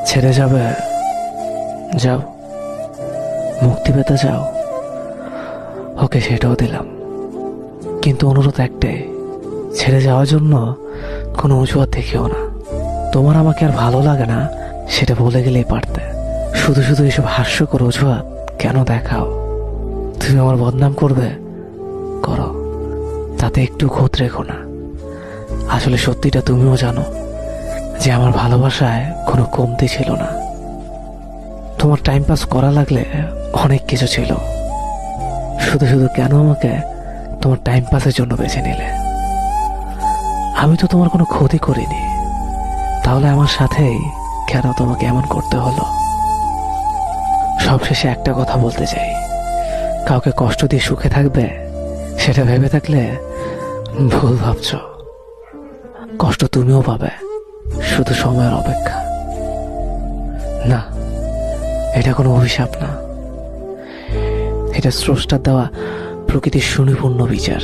ছেড়ে যাবে? যাও, মুক্তি পেতে যাও। ওকে, সেটাও দিলাম, কিন্তু অনুরোধ একটাই, ছেড়ে যাওয়ার জন্য কোনো অজুহাত দেখিও না। তোমার আমাকে আর ভালো লাগে না সেটা বলে গেলেই পারতে। শুধু শুধু এসব হাস্যকর অজুহাত কেন দেখাও? তুমি আমার বদনাম করবে, করো, তাতে একটু খোঁত রেখো না। আসলে সত্যিটা তুমিও জানো যে আমার ভালোবাসায় কোনো কমতি ছিল না। তোমার টাইম পাস করা লাগলে অনেক কিছু ছিল, শুধু শুধু কেন আমাকে তোমার টাইম পাসের জন্য বেছে নিলে? আমি তো তোমার কোনো ক্ষতি করিনি, তাহলে আমার সাথেই কেন তোমাকে এমন করতে হলো? সবশেষে একটা কথা বলতে চাই, কাউকে কষ্ট দিয়ে সুখে থাকবে সেটা ভেবে থাকলে ভুল ভাবছ। কষ্ট তুমিও পাবে, শুধু সময়ের অপেক্ষা। না, এটা কোনো অভিশাপ না, এটা স্রষ্টার দেওয়া প্রকৃতির সুনিপুণ বিচার।